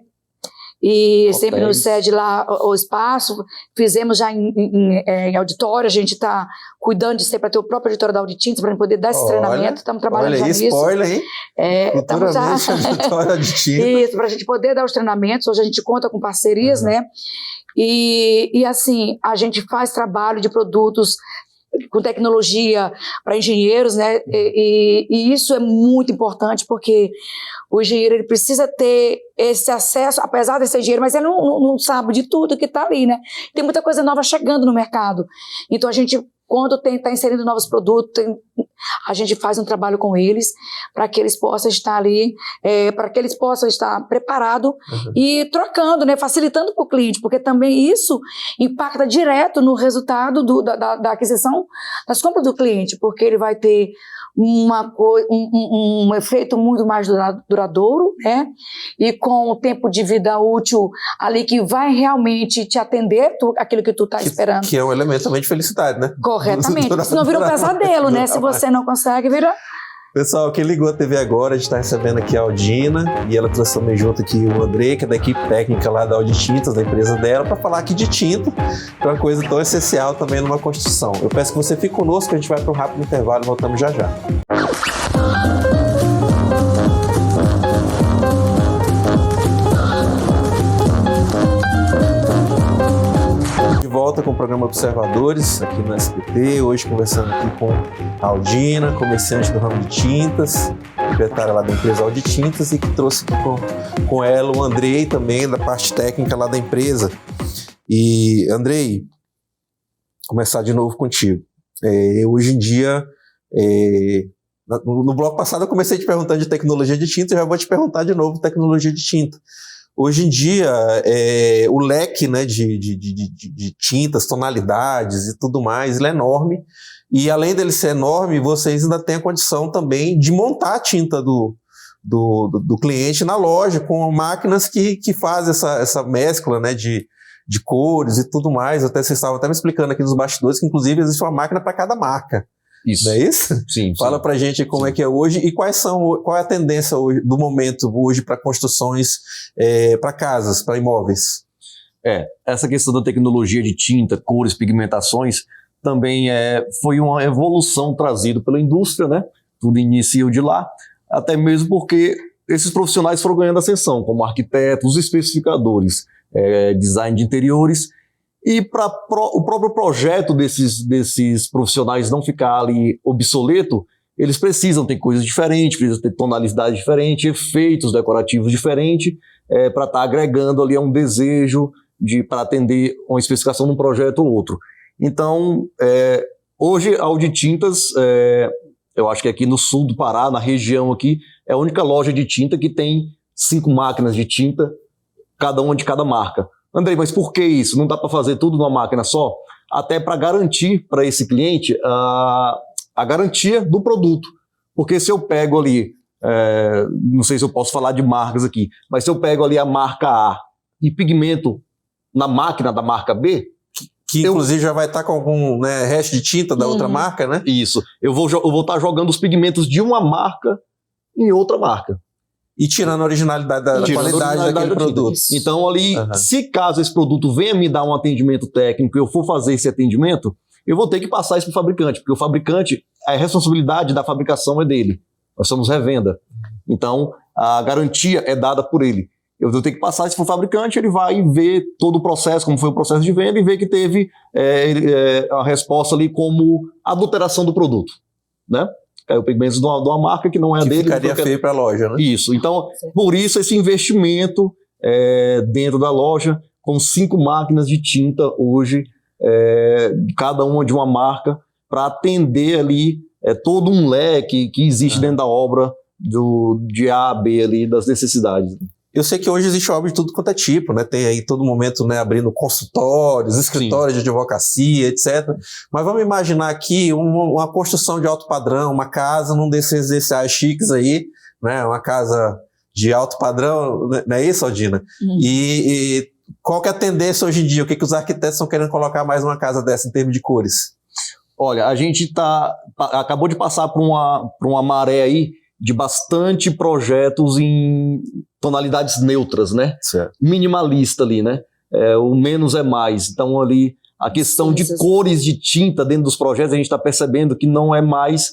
E hotéis. Sempre no cede lá o espaço, fizemos já em auditório, a gente está cuidando de ser para ter o próprio auditório da Audi Tintas para poder dar esse treinamento, estamos trabalhando já nisso. Spoiler, hein? Estamos já... auditório de tinta. Isso, para a gente poder dar os treinamentos, hoje a gente conta com parcerias, né? E assim, a gente faz trabalho de produtos com tecnologia para engenheiros, né? E isso é muito importante porque o engenheiro ele precisa ter esse acesso, apesar de ser engenheiro, mas ele não sabe de tudo que está ali, né? Tem muita coisa nova chegando no mercado. Então a gente, quando está inserindo novos produtos, a gente faz um trabalho com eles para que eles possam estar ali, para que eles possam estar preparados e trocando, né, facilitando para o cliente, porque também isso impacta direto no resultado da aquisição das compras do cliente, porque ele vai ter um efeito muito mais duradouro, né? E com o tempo de vida útil ali que vai realmente te atender aquilo que tu está esperando. Que é um elemento também de felicidade, né? Corretamente. Senão vira um pesadelo, né? Se você não consegue, vira... Pessoal, quem ligou a TV agora, a gente está recebendo aqui a Aldina e ela trouxe também junto aqui o Andrei, que é da equipe técnica lá da Audi Tintas, da empresa dela, para falar aqui de tinta, que é uma coisa tão essencial também numa construção. Eu peço que você fique conosco, que a gente vai para um rápido intervalo e voltamos já já. Volta com o programa Observadores aqui no SBT, hoje conversando aqui com a Aldina, comerciante do ramo de tintas, proprietária lá da empresa Audi Tintas, e que trouxe aqui com ela o Andrei também, da parte técnica lá da empresa. E Andrei, começar de novo contigo. Hoje em dia, no bloco passado eu comecei te perguntando de tecnologia de tinta, eu já vou te perguntar de novo tecnologia de tinta. Hoje em dia, o leque, né, de tintas, tonalidades e tudo mais, ele é enorme. E além dele ser enorme, vocês ainda têm a condição também de montar a tinta do cliente na loja, com máquinas que fazem essa mescla, né, de cores e tudo mais. Vocês estavam até me explicando aqui nos bastidores que, inclusive, existe uma máquina para cada marca. Isso. Não é isso? Sim. Fala pra gente como é que é hoje e qual é a tendência hoje, do momento hoje para construções, para casas, para imóveis. Essa questão da tecnologia de tinta, cores, pigmentações, também foi uma evolução trazida pela indústria, né? Tudo iniciou de lá, até mesmo porque esses profissionais foram ganhando ascensão, como arquitetos, especificadores, design de interiores. E para o próprio projeto desses profissionais não ficar ali obsoleto, eles precisam ter coisas diferentes, precisam ter tonalidade diferente, efeitos decorativos diferentes, para estar agregando ali a um desejo para atender uma especificação de um projeto ou outro. Então, hoje a Audi Tintas, eu acho que aqui no sul do Pará, na região aqui, é a única loja de tinta que tem 5 máquinas de tinta, cada uma de cada marca. Andrei, mas por que isso? Não dá para fazer tudo numa máquina só? Até para garantir para esse cliente a garantia do produto. Porque se eu pego ali, não sei se eu posso falar de marcas aqui, mas se eu pego ali a marca A e pigmento na máquina da marca B... Que inclusive já vai estar com algum, né, resto de tinta da outra marca, né? Isso. Eu vou estar jogando os pigmentos de uma marca em outra marca. E tirando a originalidade da qualidade daquele produto. Então, ali, se caso esse produto venha me dar um atendimento técnico e eu for fazer esse atendimento, eu vou ter que passar isso para o fabricante, porque o fabricante, a responsabilidade da fabricação é dele. Nós somos revenda. Então, a garantia é dada por ele. Eu vou ter que passar isso para o fabricante, ele vai ver todo o processo, como foi o processo de venda, e ver que teve a resposta ali como adulteração do produto, né? Caiu pigmentos de uma marca que não é dele. Ficaria feio para a loja, né? Isso. Então, por isso esse investimento dentro da loja, com 5 máquinas de tinta hoje, cada uma de uma marca, para atender ali todo um leque que existe dentro da obra de A a B ali, das necessidades. Eu sei que hoje existe obra de tudo quanto é tipo, né? Tem aí todo momento, né, abrindo consultórios, escritórios de advocacia, etc. Mas vamos imaginar aqui uma construção de alto padrão, uma casa num desses residenciais chiques aí, né? Uma casa de alto padrão, não é isso, Aldina? E qual que é a tendência hoje em dia? O que os arquitetos estão querendo colocar mais numa casa dessa em termos de cores? Olha, a gente acabou de passar por uma maré aí de bastante projetos em tonalidades neutras, né? Certo. Minimalista ali, né? O menos é mais. Então ali, a questão de cores de tinta dentro dos projetos, a gente está percebendo que não é mais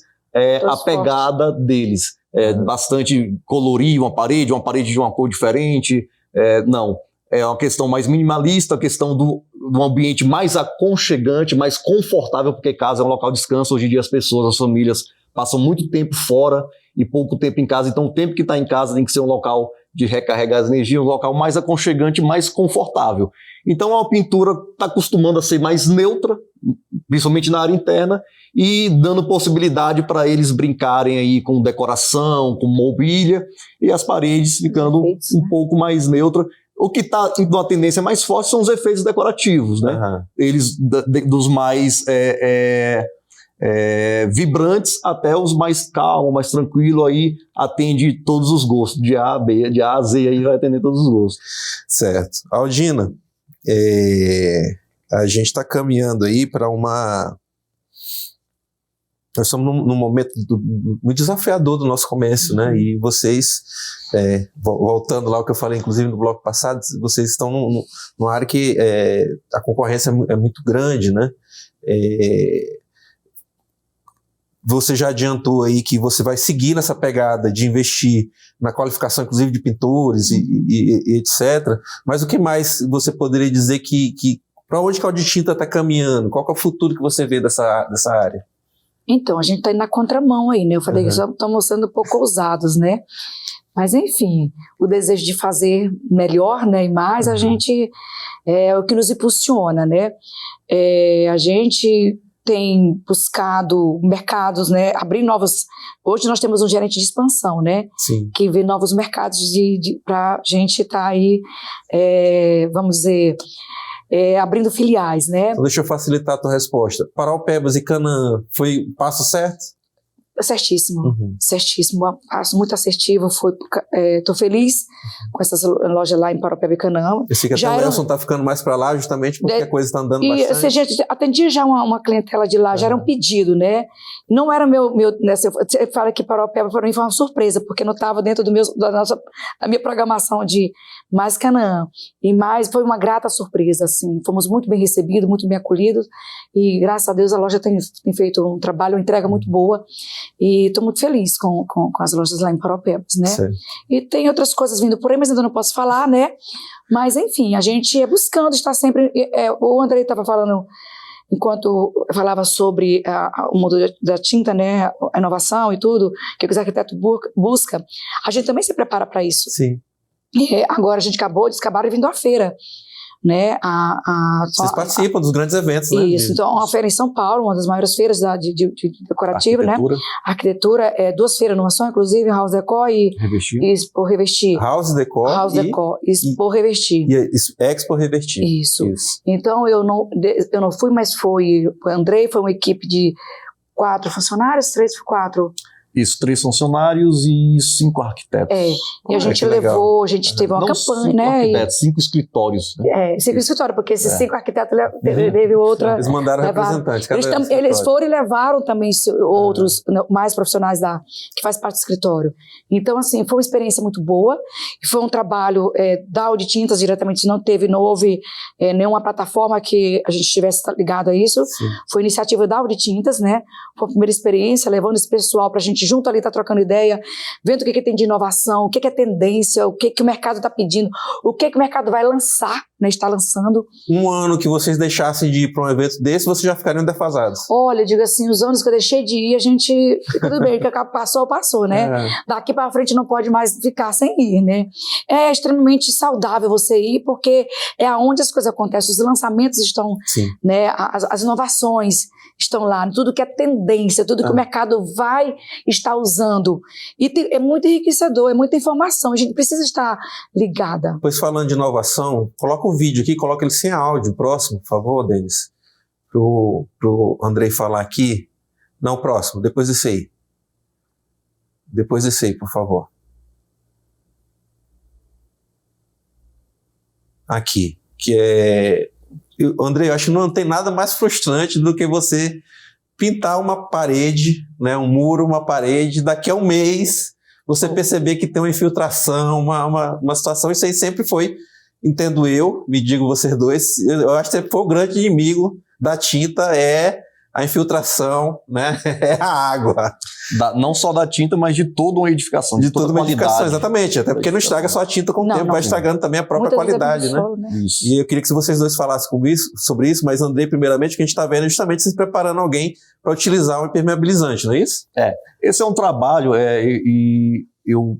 a pegada deles. Bastante colorir uma parede de uma cor diferente. Não. É uma questão mais minimalista, a questão do ambiente mais aconchegante, mais confortável, porque casa é um local de descanso. Hoje em dia as pessoas, as famílias passam muito tempo fora e pouco tempo em casa. Então o tempo que está em casa tem que ser um local de recarregar as energias, um local mais aconchegante, mais confortável. Então a pintura está acostumando a ser mais neutra, principalmente na área interna, e dando possibilidade para eles brincarem aí com decoração, com mobília, e as paredes ficando um pouco mais neutras. O que está tendo uma tendência mais forte são os efeitos decorativos, né? Uhum. Eles dos mais vibrantes até os mais calmos, mais tranquilos, aí atende todos os gostos, de A a B, de A a Z, aí vai atender todos os gostos. Certo. Aldina, a gente está caminhando aí para uma... Nós estamos num momento muito desafiador do nosso comércio, né? E vocês, voltando lá ao que eu falei, inclusive no bloco passado, vocês estão numa área que a concorrência é muito grande, né? Você já adiantou aí que você vai seguir nessa pegada de investir na qualificação, inclusive, de pintores e etc. Mas o que mais você poderia dizer que para onde que a Auditinta está caminhando? Qual que é o futuro que você vê dessa área? Então, a gente está indo na contramão aí, né? Eu falei que estamos sendo um pouco ousados, né? Mas, enfim, o desejo de fazer melhor, né, e mais, a gente é o que nos impulsiona, né? A gente tem buscado mercados, né? Abrir novos... Hoje nós temos um gerente de expansão, né? Sim. Que vê novos mercados para a gente estar aí, vamos dizer... abrindo filiais, né? Então deixa eu facilitar a tua resposta. Paraupebas e Canaã, foi passo certo? Certíssimo, certíssimo, muito assertivo, estou feliz com essas lojas lá em Paraupeba e Canaã. Eu sei que até o Nelson está ficando mais para lá justamente porque a coisa está andando bastante. Ou seja, atendi já uma clientela de lá, já era um pedido, né? Não era meu né, você fala que Paraupeba para mim foi uma surpresa, porque não estava dentro da minha programação de mais Canaã. E mais, foi uma grata surpresa, assim, fomos muito bem recebidos, muito bem acolhidos, e graças a Deus a loja tem feito um trabalho, uma entrega muito boa. E estou muito feliz com as lojas lá em Paraupebas, né? Sim. E tem outras coisas vindo por aí, mas ainda não posso falar, né? Mas, enfim, a gente buscando estar sempre... o Andrei estava falando, enquanto eu falava sobre o mundo da tinta, né? A inovação e tudo, que o arquiteto busca, a gente também se prepara para isso. Sim. Agora a gente acabaram vindo à feira, né? Vocês participam dos grandes eventos, né? Isso, então uma feira em São Paulo, uma das maiores feiras de decorativo, né? Arquitetura, duas feiras numa só, inclusive, House Decor e Expo Revestir. House Decor e Expo Revestir. E Expo Revestir. Isso. Então eu não fui, mas foi o Andrei, foi uma equipe de 4 funcionários, 4... Isso, 3 funcionários e 5 arquitetos. E a gente levou, a gente teve uma campanha, 5 arquitetos, 5 escritórios. Né? 5 escritórios, porque esses 5 arquitetos teve outra... Eles mandaram representantes. Eles foram e levaram também outros mais profissionais que faz parte do escritório. Então, assim, foi uma experiência muito boa, e foi um trabalho da Auditintas diretamente, não houve nenhuma plataforma que a gente estivesse ligado a isso. Sim. Foi iniciativa da Auditintas, né? Foi a primeira experiência, levando esse pessoal para a gente junto ali, tá trocando ideia, vendo o que tem de inovação, o que é tendência, o que o mercado está pedindo, o que o mercado vai lançar, né, está lançando. Um ano que vocês deixassem de ir para um evento desse, vocês já ficariam defasados? Olha, eu digo assim, os anos que eu deixei de ir, a gente, tudo bem, que passou, né? Daqui para frente não pode mais ficar sem ir, né? É extremamente saudável você ir, porque é onde as coisas acontecem, os lançamentos estão, né? As inovações estão lá, tudo que é tendência, tudo que o mercado vai estar usando. E é muito enriquecedor, é muita informação, a gente precisa estar ligada. Pois falando de inovação, coloca o vídeo aqui, coloca ele sem áudio, próximo, por favor, Denis. Pro Andrei falar aqui. Não, próximo, depois desse aí. Depois desse aí, por favor. Aqui, que é... Andrei, eu acho que não tem nada mais frustrante do que você pintar uma parede, né, um muro, uma parede, daqui a um mês você perceber que tem uma infiltração, uma situação. Isso aí sempre foi, entendo eu, me digo vocês dois, eu acho que sempre foi o grande inimigo da tinta, a infiltração, né? É a água. Não só da tinta, mas de toda uma edificação. De toda uma edificação, exatamente. Até porque não estraga só a tinta com o tempo, vai estragando também a própria qualidade, né? Isso. E eu queria que vocês dois falassem sobre isso, mas Andrei, primeiramente, o que a gente está vendo é justamente vocês preparando alguém para utilizar um impermeabilizante, não é isso? Esse é um trabalho, e eu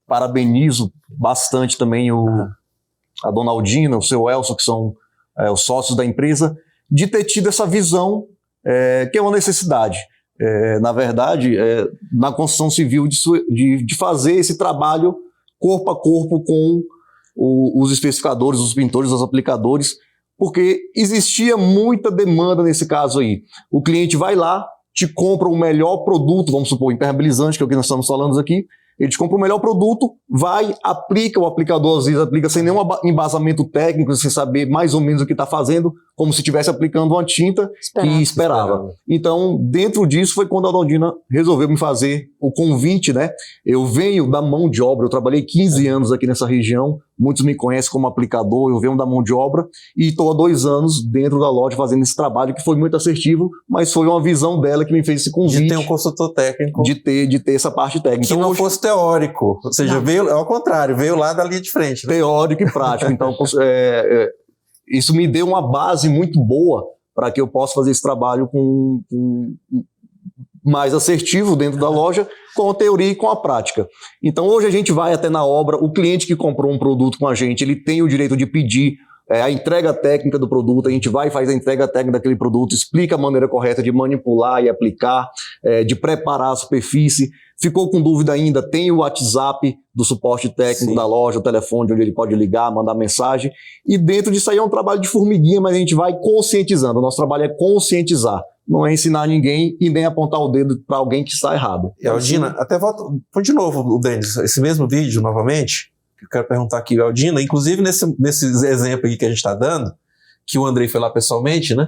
parabenizo bastante também a dona Aldina, o seu Elson, que são os sócios da empresa, de ter tido essa visão, que é uma necessidade. Na verdade, na construção civil, de fazer esse trabalho corpo a corpo com os especificadores, os pintores, os aplicadores, porque existia muita demanda nesse caso aí. O cliente vai lá, te compra o melhor produto, vamos supor, impermeabilizante, que é o que nós estamos falando aqui, ele te compra o melhor produto, vai, aplica, o aplicador às vezes aplica sem nenhum embasamento técnico, sem saber mais ou menos o que está fazendo, como se estivesse aplicando uma tinta e esperava. Então, dentro disso foi quando a Aldina resolveu me fazer o convite, né? Eu venho da mão de obra, eu trabalhei 15 anos aqui nessa região, muitos me conhecem como aplicador, eu venho da mão de obra e estou há 2 anos dentro da loja fazendo esse trabalho que foi muito assertivo, mas foi uma visão dela que me fez esse convite. De ter um consultor técnico. De ter essa parte técnica. Que então, não fosse teórico, ou seja, veio ao contrário, veio lá da linha de frente. Né? Teórico e prático. Então, isso me deu uma base muito boa para que eu possa fazer esse trabalho mais assertivo dentro da loja, com a teoria e com a prática. Então, hoje a gente vai até na obra, o cliente que comprou um produto com a gente, ele tem o direito de pedir a entrega técnica do produto, a gente vai e faz a entrega técnica daquele produto, explica a maneira correta de manipular e aplicar, de preparar a superfície. Ficou com dúvida ainda, tem o WhatsApp do suporte técnico da loja, o telefone onde ele pode ligar, mandar mensagem. E dentro disso aí é um trabalho de formiguinha, mas a gente vai conscientizando. O nosso trabalho é conscientizar, não é ensinar ninguém e nem apontar o dedo para alguém que está errado. E Aldina, até volta, põe de novo, o Denis, esse mesmo vídeo novamente, que eu quero perguntar aqui, Aldina, inclusive nesse exemplo aqui que a gente está dando, que o Andrei foi lá pessoalmente, né?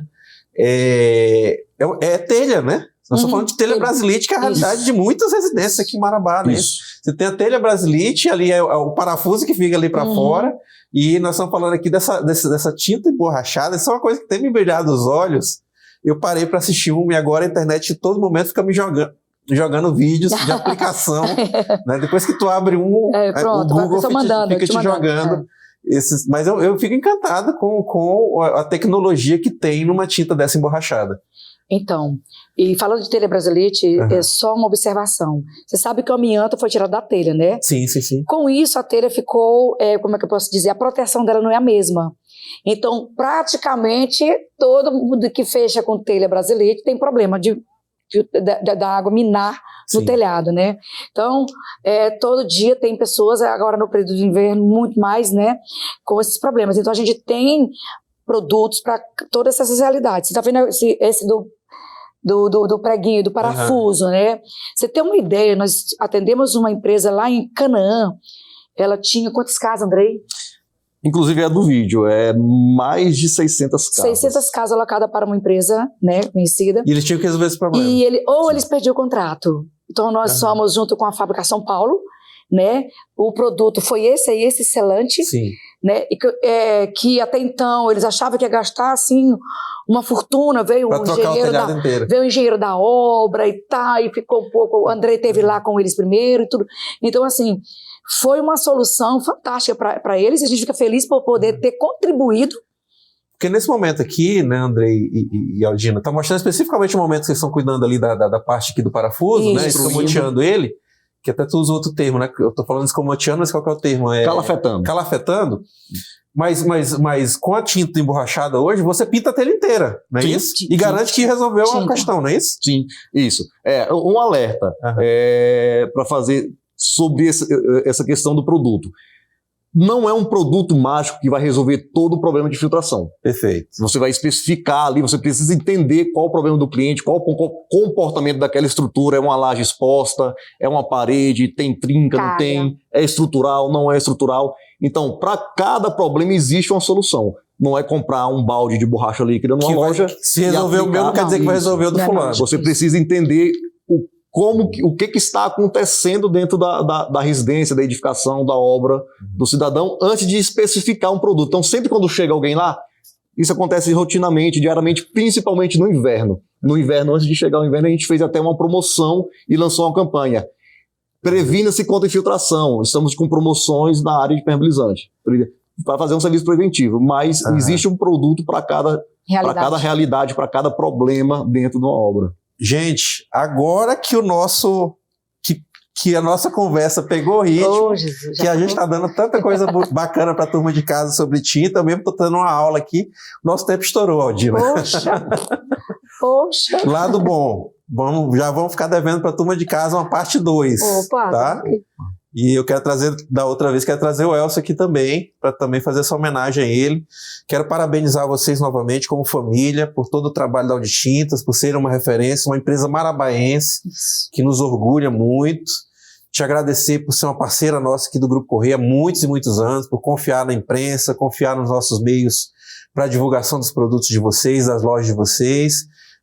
É telha, né? Nós estamos falando de telha brasilite, que é a realidade de muitas residências aqui em Marabá, né? Você tem a telha brasilite, ali é o parafuso que fica ali para fora, e nós estamos falando aqui dessa tinta emborrachada. Isso é uma coisa que tem me brilhado os olhos. Eu parei para assistir e agora a internet em todo momento fica me jogando vídeos de aplicação, né? Depois que tu abre o Google fica te jogando. Mas eu fico encantado com a tecnologia que tem numa tinta dessa emborrachada. Então, e falando de telha brasilite, é só uma observação. Você sabe que o amianto foi tirado da telha, né? Sim. Com isso, a telha ficou, como é que eu posso dizer, a proteção dela não é a mesma. Então, praticamente, todo mundo que fecha com telha brasilite tem problema da água minar no telhado, né? Então, todo dia tem pessoas, agora no período de inverno, muito mais, né, com esses problemas. Então, a gente tem produtos para todas essas realidades. Você está vendo esse do preguinho, do parafuso, né? Você tem uma ideia, nós atendemos uma empresa lá em Canaã, ela tinha quantas casas, Andrei? Inclusive é do vídeo, é mais de 600 casas. 600 casas alocadas para uma empresa, né, conhecida. E eles tinham que resolver esse problema. E eles perdiam o contrato. Então nós somos junto com a Fábrica São Paulo, né? O produto foi esse selante, né? Que até então eles achavam que ia gastar assim uma fortuna, veio o engenheiro da obra e tal, e ficou um pouco. O Andrei esteve lá com eles primeiro e tudo. Então, assim, foi uma solução fantástica para eles, e a gente fica feliz por poder ter contribuído. Porque nesse momento aqui, né, Andrei e Aldina, tá mostrando especificamente o momento que vocês estão cuidando ali da parte aqui do parafuso, né, escamoteando ele, que até tu usa outro termo, né, eu tô falando escamoteando, mas qual que é o termo? Calafetando. Mas com a tinta emborrachada hoje, você pinta a telha inteira, não é isso? E garante que resolveu a questão, não é isso? Sim, isso. Um alerta para fazer sobre essa questão do produto. Não é um produto mágico que vai resolver todo o problema de filtração. Perfeito. Você vai especificar ali, você precisa entender qual o problema do cliente, qual o comportamento daquela estrutura. É uma laje exposta, é uma parede, tem trinca, não tem, é estrutural, não é estrutural. Então, para cada problema existe uma solução. Não é comprar um balde de borracha líquida numa loja. Se resolver o meu, não quer dizer que vai resolver o do fulano. Você precisa entender o que está acontecendo dentro da residência, da edificação, da obra do cidadão, antes de especificar um produto. Então, sempre quando chega alguém lá, isso acontece rotinamente, diariamente, principalmente no inverno. No inverno, antes de chegar o inverno, a gente fez até uma promoção e lançou uma campanha. Previna-se contra infiltração. Estamos com promoções na área de impermeabilizante, para fazer um serviço preventivo. Mas existe um produto para cada realidade, para cada problema dentro de uma obra. Gente, agora que o nosso... que a nossa conversa pegou ritmo, Jesus, que a gente está dando tanta coisa bacana para a turma de casa sobre tinta. Eu mesmo estou dando uma aula aqui, nosso tempo estourou, Aldina. Poxa. Lado bom, já vamos ficar devendo para a turma de casa uma parte 2. Opa, tá? E eu quero trazer, da outra vez, quero trazer o Elcio aqui também, para também fazer essa homenagem a ele. Quero parabenizar vocês novamente como família, por todo o trabalho da Auditintas, por serem uma referência, uma empresa marabaense, que nos orgulha muito. Te agradecer por ser uma parceira nossa aqui do Grupo Correia há muitos e muitos anos, por confiar na imprensa, confiar nos nossos meios para a divulgação dos produtos de vocês, das lojas de vocês.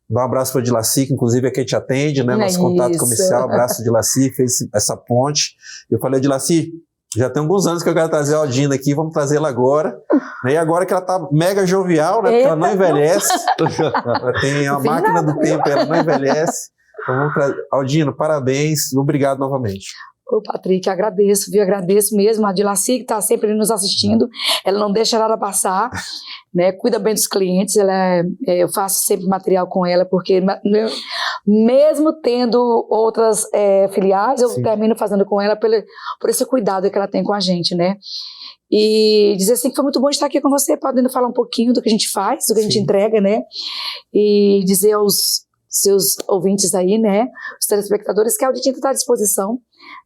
Dá um abraço para a Dilaci, que inclusive é quem te atende, né? Nosso contato comercial. Abraço, Dilaci, fez essa ponte. Eu falei, Dilaci, já tem alguns anos que eu quero trazer a Aldina aqui, vamos trazê-la agora. E agora que ela tá mega jovial, né? Porque ela não envelhece. Ela tem a máquina do tempo, ela não envelhece. Então vamos trazer. Aldina, parabéns, obrigado novamente. Ô, Patrick, agradeço, viu? Agradeço mesmo. A Dilaci, que está sempre nos assistindo, ela não deixa nada passar, né? Cuida bem dos clientes. Eu faço sempre material com ela, porque mesmo tendo outras filiais, eu termino fazendo com ela por esse cuidado que ela tem com a gente, né? E dizer assim que foi muito bom estar aqui com você, podendo falar um pouquinho do que a gente faz, do que a gente entrega, né? E dizer aos seus ouvintes aí, né? Os telespectadores, que a Auditinta está à disposição.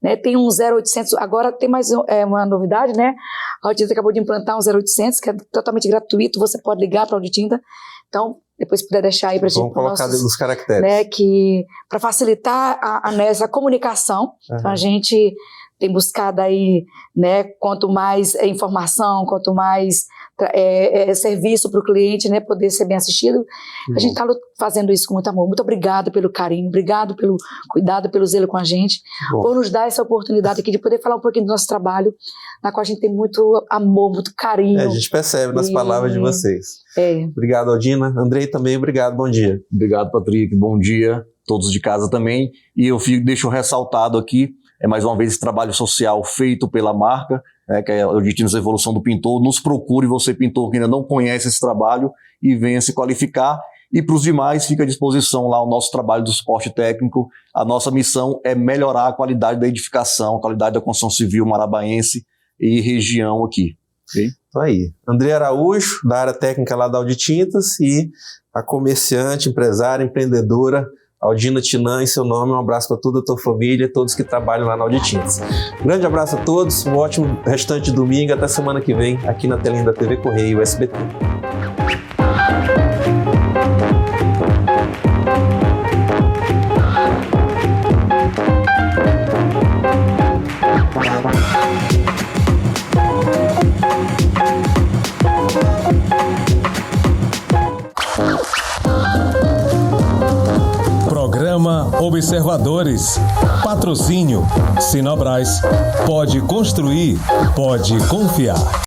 Né, tem um 0800, agora tem mais uma novidade, né? A Auditinta acabou de implantar um 0800, que é totalmente gratuito, você pode ligar para a Auditinta. Então, depois se puder deixar aí para a gente. Vamos colocar nos caracteres. Né, para facilitar essa comunicação, então a gente tem buscado aí, né, quanto mais informação, quanto mais serviço para o cliente, né, poder ser bem assistido. A gente está fazendo isso com muito amor. Muito obrigado pelo carinho, obrigado pelo cuidado, pelo zelo com a gente, por nos dar essa oportunidade aqui de poder falar um pouquinho do nosso trabalho, na qual a gente tem muito amor, muito carinho. A gente percebe nas palavras de vocês. Obrigado, Aldina. Andrei também, obrigado, bom dia. Obrigado, Patrick, bom dia. Todos de casa também. E eu deixo ressaltado aqui, mais uma vez, esse trabalho social feito pela marca, que é a Auditintas Evolução do Pintor. Nos procure, você pintor que ainda não conhece esse trabalho, e venha se qualificar. E para os demais, fica à disposição lá o nosso trabalho do suporte técnico. A nossa missão é melhorar a qualidade da edificação, a qualidade da construção civil marabaense e região aqui. Okay? Então aí, André Araújo, da área técnica lá da Auditintas, e a comerciante, empresária, empreendedora, Aldina Tinan, em seu nome, um abraço para toda a tua família, todos que trabalham lá na Auditintas. Grande abraço a todos, um ótimo restante de domingo, até semana que vem, aqui na telinha da TV Correia e SBT. Programa Observadores. Patrocínio Sinobras. Pode construir, pode confiar.